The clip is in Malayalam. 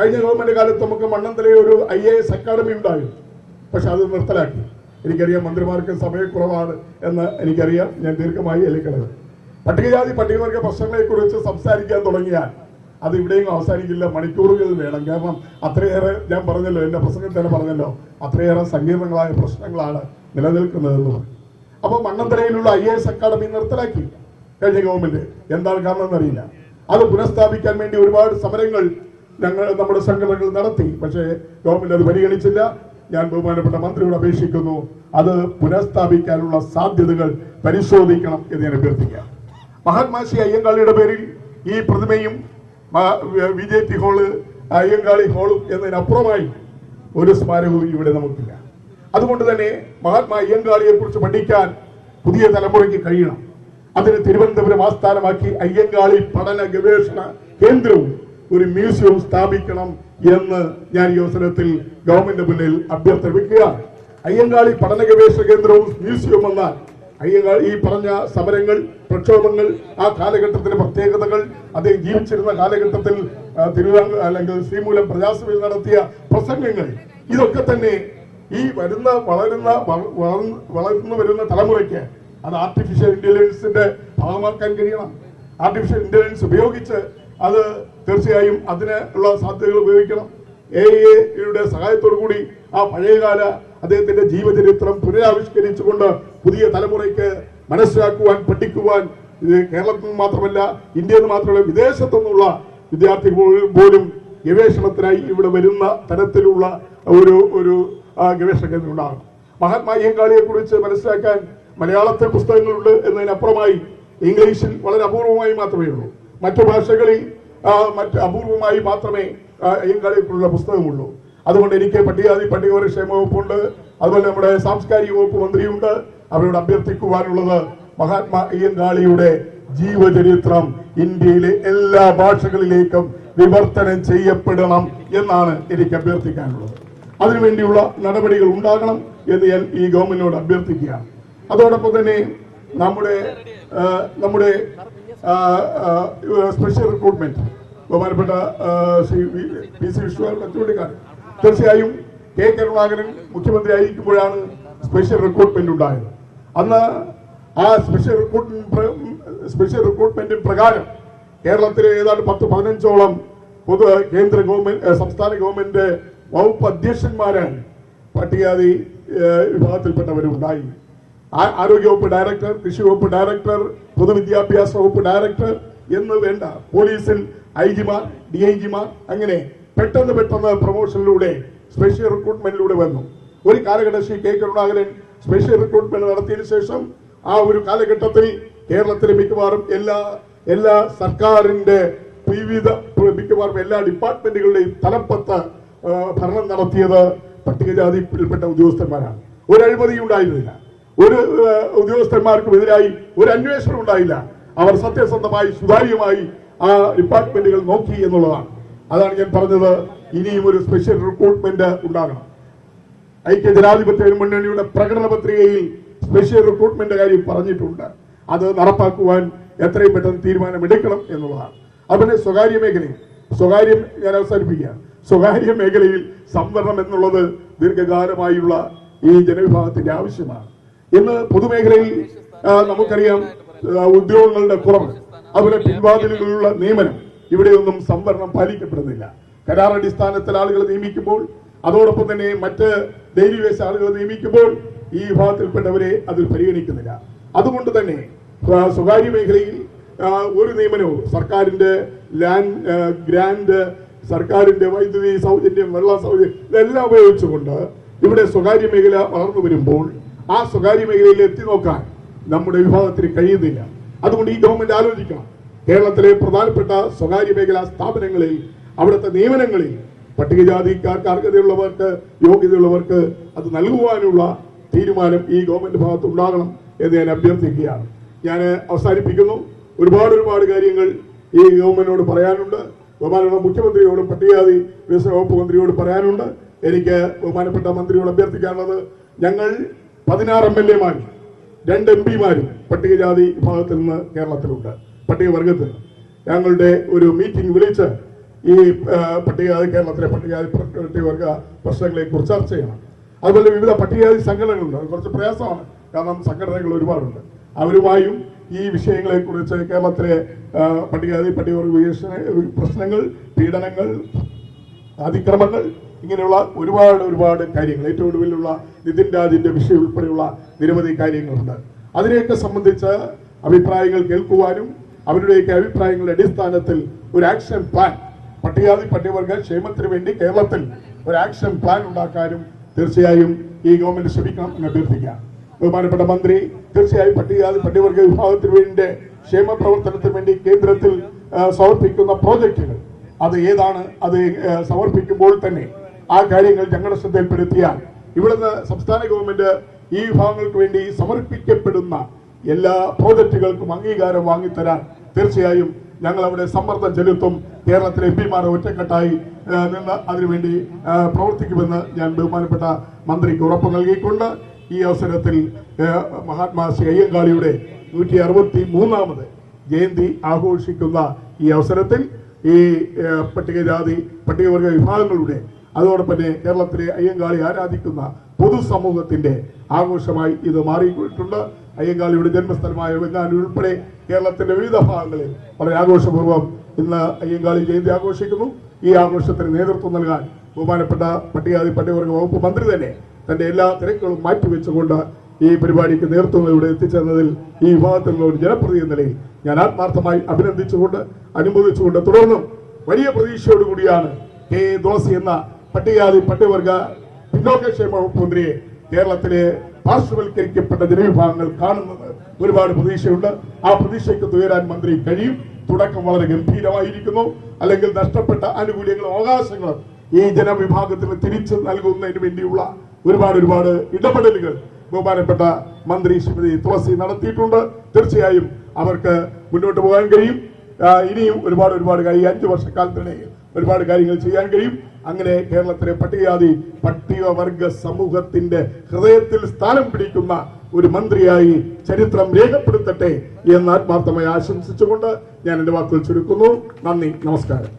കഴിഞ്ഞ ഗവൺമെന്റ് കാലത്ത് നമുക്ക് മണ്ണന്തലയിൽ ഒരു IAS അക്കാദമി ഉണ്ടായിരുന്നു. പക്ഷെ അത് നിർത്തലാക്കി. എനിക്കറിയാം മന്ത്രിമാർക്ക് സമയക്കുറവാണ് എന്ന് എനിക്കറിയാം. ഞാൻ ദീർഘമായി എല്ലിക്കളത്. പട്ടികജാതി പട്ടികവർഗ പ്രശ്നങ്ങളെക്കുറിച്ച് സംസാരിക്കാൻ തുടങ്ങിയാൽ അത് ഇവിടെയും അവസാനിക്കില്ല, മണിക്കൂറുകൾ വേണം. കാരണം അത്രയേറെ, ഞാൻ പറഞ്ഞല്ലോ, എൻ്റെ പ്രസംഗത്തിൽ തന്നെ പറഞ്ഞല്ലോ, അത്രയേറെ സങ്കീർണങ്ങളായ പ്രശ്നങ്ങളാണ് നിലനിൽക്കുന്നതെന്ന് പറഞ്ഞു. അപ്പോൾ മണ്ണന്തലയിലുള്ള IAS അക്കാദമി നിർത്തലാക്കി കഴിഞ്ഞ ഗവൺമെന്റ്. എന്താണ് കാരണം എന്നറിയില്ല. അത് പുനഃസ്ഥാപിക്കാൻ വേണ്ടി ഒരുപാട് സമരങ്ങൾ നമ്മുടെ സംഘടനകൾ നടത്തി. പക്ഷേ ഗവൺമെന്റ് അത് പരിഗണിച്ചില്ല. ഞാൻ ബഹുമാനപ്പെട്ട മന്ത്രിയോട് അപേക്ഷിക്കുന്നു, അത് പുനഃസ്ഥാപിക്കാനുള്ള സാധ്യതകൾ പരിശോധിക്കണം എന്ന് ഞാൻ അഭ്യർത്ഥിക്കാം. മഹാത്മാശ്രീ അയ്യങ്കാളിയുടെ പേരിൽ ഈ പ്രതിമയും VJT ഹാള്, അയ്യങ്കാളി ഹാളും എന്നതിനപ്പുറമായി ഒരു സ്മാരകവും ഇവിടെ നമുക്കില്ല. അതുകൊണ്ട് തന്നെ മഹാത്മാ അയ്യങ്കാളിയെ കുറിച്ച് പഠിക്കാൻ പുതിയ തലമുറയ്ക്ക് കഴിയണം. അതിന് തിരുവനന്തപുരം ആസ്ഥാനമാക്കി അയ്യങ്കാളി പഠന ഗവേഷണ കേന്ദ്രവും ഒരു മ്യൂസിയവും സ്ഥാപിക്കണം എന്ന് ഞാൻ ഈ അവസരത്തിൽ ഗവൺമെന്റ് മുന്നിൽ അഭ്യർത്ഥന വെക്കുകയാണ്. അയ്യങ്കാളി പഠന ഗവേഷണ കേന്ദ്രവും മ്യൂസിയവും വന്നാൽ അയ്യങ്കാളി ഈ പറഞ്ഞ സമരങ്ങൾ, പ്രക്ഷോഭങ്ങൾ, ആ കാലഘട്ടത്തിലെ പ്രത്യേകതകൾ, അദ്ദേഹം ജീവിച്ചിരുന്ന കാലഘട്ടത്തിൽ അല്ലെങ്കിൽ ശ്രീമൂലം പ്രജാസഭയിൽ നടത്തിയ പ്രസംഗങ്ങൾ, ഇതൊക്കെ തന്നെ ഈ വളർന്നു വരുന്ന തലമുറയ്ക്ക് അത് ആർട്ടിഫിഷ്യൽ ഇന്റലിജൻസിന്റെ ഭാഗമാക്കാൻ കഴിയണം. ആർട്ടിഫിഷ്യൽ ഇന്റലിജൻസ് ഉപയോഗിച്ച് അത് തീർച്ചയായും അതിനുള്ള സാധ്യതകൾ ഉപയോഗിക്കണം. AI-യുടെ സഹായത്തോടു കൂടി ആ പഴയകാല അദ്ദേഹത്തിന്റെ ജീവചരിത്രം പുനരാവിഷ്കരിച്ചുകൊണ്ട് പുതിയ തലമുറയ്ക്ക് മനസ്സിലാക്കുവാൻ, പഠിക്കുവാൻ, ഇത് കേരളത്തിൽ നിന്ന് മാത്രമല്ല, ഇന്ത്യയിൽ നിന്ന് മാത്രമല്ല, വിദേശത്തു നിന്നുള്ള വിദ്യാർത്ഥികൾ പോലും ഗവേഷണത്തിനായി ഇവിടെ വരുന്ന തരത്തിലുള്ള ഒരു ഗവേഷണ കേന്ദ്രം ഉണ്ടാകണം. മഹാത്മാ അയ്യങ്കാളിയെ കുറിച്ച് മനസ്സിലാക്കാൻ മലയാളത്തിൽ പുസ്തകങ്ങളുണ്ട് എന്നതിനപ്പുറമായി ഇംഗ്ലീഷിൽ വളരെ അപൂർവമായി മാത്രമേ ഉള്ളൂ. മറ്റു ഭാഷകളിൽ അപൂർവമായി മാത്രമേ അയ്യങ്കാളിയെക്കുറിച്ചുള്ള പുസ്തകമുള്ളൂ. അതുകൊണ്ട് എനിക്ക് പട്ടികജാതി പട്ടികവർഗ ക്ഷേമ വകുപ്പുണ്ട്, അതുപോലെ നമ്മുടെ സാംസ്കാരിക വകുപ്പ് മന്ത്രിയുണ്ട്. അവരോട് അഭ്യർത്ഥിക്കുവാനുള്ളത് മഹാത്മാ അയ്യങ്കാളിയുടെ ജീവചരിത്രം ഇന്ത്യയിലെ എല്ലാ ഭാഷകളിലേക്കും വിവർത്തനം ചെയ്യപ്പെടണം എന്നാണ് എനിക്ക് അഭ്യർത്ഥിക്കാനുള്ളത്. അതിനുവേണ്ടിയുള്ള നടപടികൾ ഉണ്ടാകണം എന്ന് ഞാൻ ഈ ഗവൺമെന്റിനോട് അഭ്യർത്ഥിക്കുകയാണ്. അതോടൊപ്പം തന്നെ നമ്മുടെ സ്പെഷ്യൽ റിക്രൂട്ട്മെന്റ് ബഹുമാനപ്പെട്ട ശ്രീ PC വിശ്വനാഥൻ ചൂണ്ടിക്കാട്ടി. തീർച്ചയായും കരുണാകരൻ മുഖ്യമന്ത്രി ആയിരിക്കുമ്പോഴാണ് സ്പെഷ്യൽ റിക്രൂട്ട്മെന്റ് ഉണ്ടായത്. അന്ന് ആ സ്പെഷ്യൽ റിക്രൂട്ട്മെന്റിന് പ്രകാരം കേരളത്തിലെ ഏതാണ്ട് 10-15ഓളം കേന്ദ്ര ഗവൺമെന്റ്, സംസ്ഥാന ഗവൺമെന്റ് വകുപ്പ് അധ്യക്ഷന്മാരാണ് പട്ടികജാതി വിഭാഗത്തിൽപ്പെട്ടവരുണ്ടായി. ആരോഗ്യവകുപ്പ് ഡയറക്ടർ, കൃഷി വകുപ്പ് ഡയറക്ടർ, പൊതുവിദ്യാഭ്യാസ വകുപ്പ് ഡയറക്ടർ എന്ന് വേണ്ട, പോലീസിൽ IG-മാർ, DIG-മാർ, അങ്ങനെ പെട്ടെന്ന് പ്രൊമോഷനിലൂടെ സ്പെഷ്യൽ റിക്രൂട്ട്മെന്റിലൂടെ വന്നു. ഒരു കാലഘട്ടം ശ്രീ കരുണാകരൻ സ്പെഷ്യൽ റിക്രൂട്ട്മെന്റ് നടത്തിയതിനു ശേഷം ആ ഒരു കാലഘട്ടത്തിൽ കേരളത്തിലെ മിക്കവാറും എല്ലാ സർക്കാരിന്റെ മിക്കവാറും എല്ലാ ഡിപ്പാർട്ട്മെന്റുകളുടെയും തലപ്പത്ത് ഭരണം നടത്തിയത് പട്ടികജാതിയിൽപ്പെട്ട ഉദ്യോഗസ്ഥന്മാരാണ്. ഒരു അഴിമതിയും ഉണ്ടായിരുന്നില്ല. ഒരു ഉദ്യോഗസ്ഥന്മാർക്കും എതിരായി ഒരു അന്വേഷണം ഉണ്ടായില്ല. അവർ സത്യസന്ധമായി സുതാര്യമായി ആ ഡിപ്പാർട്ട്മെന്റുകൾ നോക്കി എന്നുള്ളതാണ്. അതാണ് ഞാൻ പറഞ്ഞത്, ഇനിയും ഒരു സ്പെഷ്യൽ റിക്രൂട്ട്മെന്റ് ഉണ്ടാകണം. ഐക്യജനാധിപത്യ മുന്നണിയുടെ പ്രകടന പത്രികയിൽ സ്പെഷ്യൽ റിക്രൂട്ട്മെന്റ് കാര്യം പറഞ്ഞിട്ടുണ്ട്. അത് നടപ്പാക്കുവാൻ എത്രയും പെട്ടെന്ന് തീരുമാനമെടുക്കണം എന്നുള്ളതാണ്. അതുപോലെ സ്വകാര്യ മേഖലയിൽ ഞാൻ അവസാനിപ്പിക്കുകയാണ്. സ്വകാര്യ മേഖലയിൽ സംവരണം എന്നുള്ളത് ദീർഘകാലമായുള്ള ഈ ജനവിഭാഗത്തിന്റെ ആവശ്യമാണ്. ഇന്ന് പൊതുമേഖലയിൽ നമുക്കറിയാം ഉദ്യോഗങ്ങളുടെ കുറവ്, അതുപോലെ പിൻവാതിലുകളിലുള്ള നിയമനം, ഇവിടെയൊന്നും സംവരണം പാലിക്കപ്പെടുന്നില്ല. കരാറടിസ്ഥാനത്തിൽ ആളുകൾ നിയമിക്കുമ്പോൾ, അതോടൊപ്പം തന്നെ മറ്റ് ഡെയിലി വേസ് ആളുകൾ നിയമിക്കുമ്പോൾ ഈ വിഭാഗത്തിൽപ്പെട്ടവരെ അതിൽ പരിഗണിക്കുന്നില്ല. അതുകൊണ്ട് തന്നെ സ്വകാര്യ മേഖലയിൽ ഒരു നിയമനവും സർക്കാരിന്റെ ഗ്രാൻഡ്, സർക്കാരിന്റെ വൈദ്യുതി സൗജന്യം, വെള്ള സൗജന്യം, ഇതെല്ലാം ഉപയോഗിച്ചുകൊണ്ട് ഇവിടെ സ്വകാര്യ മേഖല വളർന്നു വരുമ്പോൾ ആ സ്വകാര്യ മേഖലയിൽ എത്തി നോക്കാൻ നമ്മുടെ വിഭാഗത്തിന് കഴിയുന്നില്ല. അതുകൊണ്ട് ഈ ഗവൺമെന്റ് ആലോചിക്കണം, കേരളത്തിലെ പ്രധാനപ്പെട്ട സ്വകാര്യ മേഖലാ സ്ഥാപനങ്ങളിൽ അവിടുത്തെ നിയമനങ്ങളിൽ പട്ടികജാതിക്കാർക്ക്, അർഹതയുള്ളവർക്ക്, യോഗ്യതയുള്ളവർക്ക് അത് നൽകുവാനുള്ള തീരുമാനം ഈ ഗവൺമെന്റ് ഭാഗത്ത് ഉണ്ടാകണം എന്ന് ഞാൻ അഭ്യർത്ഥിക്കുകയാണ്. ഞാൻ അവസാനിപ്പിക്കുന്നു. ഒരുപാട് കാര്യങ്ങൾ ഈ ഗവൺമെന്റിനോട് പറയാനുണ്ട്. ബഹുമാനപ്പെട്ട മുഖ്യമന്ത്രിയോടും പട്ടികജാതി വികസന വകുപ്പ് മന്ത്രിയോട് പറയാനുണ്ട്. എനിക്ക് ബഹുമാനപ്പെട്ട മന്ത്രിയോട് അഭ്യർത്ഥിക്കാനുള്ളത്, ഞങ്ങൾ 16 MLA-മാരും 2 MP-മാരും പട്ടികജാതി വിഭാഗത്തിൽ നിന്ന് കേരളത്തിലുണ്ട്. പട്ടികവർഗത്തിൽ ഞങ്ങളുടെ ഒരു മീറ്റിംഗ് വിളിച്ച് ഈ കേരളത്തിലെ പട്ടികവർഗ പ്രശ്നങ്ങളെ കുറിച്ച് ചർച്ച ചെയ്യണം. അതുപോലെ വിവിധ പട്ടികജാതി സംഘടനകളുണ്ട്. അത് കുറച്ച് പ്രയാസമാണ്, കാരണം സംഘടനകൾ ഒരുപാടുണ്ട്. അവരുമായും ഈ വിഷയങ്ങളെ കുറിച്ച് കേരളത്തിലെ പട്ടികവർഗ പ്രശ്നങ്ങൾ, പീഡനങ്ങൾ, അതിക്രമങ്ങൾ, ഇങ്ങനെയുള്ള ഒരുപാട് കാര്യങ്ങൾ, ഏറ്റവും ഒടുവിലുള്ള നിതിൻ രാജിന്റെ വിഷയം ഉൾപ്പെടെയുള്ള നിരവധി കാര്യങ്ങളുണ്ട്. അതിനെയൊക്കെ സംബന്ധിച്ച് അഭിപ്രായങ്ങൾ കേൾക്കുവാനും അവരുടെയൊക്കെ അഭിപ്രായങ്ങളുടെ അടിസ്ഥാനത്തിൽ ഒരു ആക്ഷൻ പ്ലാൻ, പട്ടികവർഗ ക്ഷേമത്തിന് വേണ്ടി കേരളത്തിൽ ഒരു ആക്ഷൻ പ്ലാൻ ഉണ്ടാക്കാനും തീർച്ചയായും ഈ ഗവൺമെന്റ് ശ്രമിക്കണം എന്ന് അഭ്യർത്ഥിക്കാം. ബഹുമാനപ്പെട്ട മന്ത്രി തീർച്ചയായും പട്ടികവർഗ വിഭാഗത്തിന് വേണ്ടി ക്ഷേമ പ്രവർത്തനത്തിന് വേണ്ടി കേന്ദ്രത്തിൽ സമർപ്പിക്കുന്ന പ്രോജക്റ്റുകൾ അത് ഏതാണ്, അത് സമർപ്പിക്കുമ്പോൾ തന്നെ ആ കാര്യങ്ങൾ ഞങ്ങളുടെ ശ്രദ്ധയിൽപ്പെടുത്തിയാൽ ഇവിടുന്ന് സംസ്ഥാന ഗവൺമെന്റ് ഈ വിഭാഗങ്ങൾക്ക് വേണ്ടി സമർപ്പിക്കപ്പെടുന്ന എല്ലാ പ്രോജക്റ്റുകൾക്കും അംഗീകാരം വാങ്ങിത്തരാൻ തീർച്ചയായും ഞങ്ങൾ അവിടെ സമ്മർദ്ദം ചെലുത്തും. കേരളത്തിലെ എംപിമാരെ ഒറ്റക്കെട്ടായി നിന്ന് അതിനുവേണ്ടി പ്രവർത്തിക്കുമെന്ന് ഞാൻ ബഹുമാനപ്പെട്ട മന്ത്രിക്ക് ഉറപ്പ് നൽകിക്കൊണ്ട് ഈ അവസരത്തിൽ മഹാത്മാ ശ്രീ അയ്യങ്കാളിയുടെ 163ാമത് ജയന്തി ആഘോഷിക്കുന്ന ഈ അവസരത്തിൽ ഈ പട്ടികവർഗ വിഭാഗങ്ങളുടെ അതോടൊപ്പം തന്നെ കേരളത്തിലെ അയ്യങ്കാളി ആരാധിക്കുന്ന പൊതുസമൂഹത്തിന്റെ ആഘോഷമായി ഇത് മാറിയിട്ടുണ്ട്. അയ്യങ്കാളിയുടെ ജന്മസ്ഥലമായ വെങ്ങാനൂർ ഉൾപ്പെടെ കേരളത്തിന്റെ വിവിധ ഭാഗങ്ങളിൽ വളരെ ആഘോഷപൂർവ്വം ഇന്ന് അയ്യങ്കാളി ജയന്തി ആഘോഷിക്കുന്നു. ഈ ആഘോഷത്തിന് നേതൃത്വം നൽകാൻ ബഹുമാനപ്പെട്ട പട്ടികവർഗ വകുപ്പ് മന്ത്രി തന്നെ തന്റെ എല്ലാ തിരക്കുകളും മാറ്റിവെച്ചുകൊണ്ട് ഈ പരിപാടിക്ക് നേതൃത്വം ഇവിടെ എത്തിച്ചേർന്നതിൽ ഈ വിഭാഗത്തിലുള്ള ഒരു ജനപ്രതിനിധി എന്ന നിലയിൽ ഞാൻ ആത്മാർത്ഥമായി അഭിനന്ദിച്ചുകൊണ്ട് അനുമോദിച്ചുകൊണ്ട് തുടർന്നും വലിയ പ്രതീക്ഷയോടുകൂടിയാണ് കെ ദോസി എന്ന പട്ടികവർഗ പിന്നോക്കക്ഷേമ വകുപ്പ് മന്ത്രിയെ കേരളത്തിലെ പാർശ്വവൽക്കരിക്കപ്പെട്ട ജനവിഭാഗങ്ങൾ കാണുന്നത്. ഒരുപാട് പ്രതീക്ഷയുണ്ട്. ആ പ്രതീക്ഷയ്ക്ക് ഉയരാൻ മന്ത്രി കഴിയും. തുടക്കം വളരെ ഗംഭീരമായിരിക്കുന്നു. അല്ലെങ്കിൽ നഷ്ടപ്പെട്ട ആനുകൂല്യങ്ങളും അവകാശങ്ങളും ഈ ജനവിഭാഗത്തിന് തിരിച്ചു നൽകുന്നതിന് വേണ്ടിയുള്ള ഒരുപാട് ഇടപെടലുകൾ ബഹുമാനപ്പെട്ട മന്ത്രി ശ്രീമതി തുളസി നടത്തിയിട്ടുണ്ട്. തീർച്ചയായും അവർക്ക് മുന്നോട്ട് പോകാൻ കഴിയും. ഇനിയും ഒരുപാട് ഈ 5 വർഷക്കാലത്തിനിടയിൽ ഒരുപാട് കാര്യങ്ങൾ ചെയ്യാൻ കഴിയും. അങ്ങനെ കേരളത്തിലെ പട്ടികവർഗ സമൂഹത്തിന്റെ ഹൃദയത്തിൽ സ്ഥാനം പിടിക്കുന്ന ഒരു മന്ത്രിയായി ചരിത്രം രേഖപ്പെടുത്തട്ടെ എന്ന് ആത്മാർത്ഥമായി ആശംസിച്ചുകൊണ്ട് ഞാൻ എന്റെ വാക്കുകൾ ചുരുക്കുന്നു. നന്ദി, നമസ്കാരം.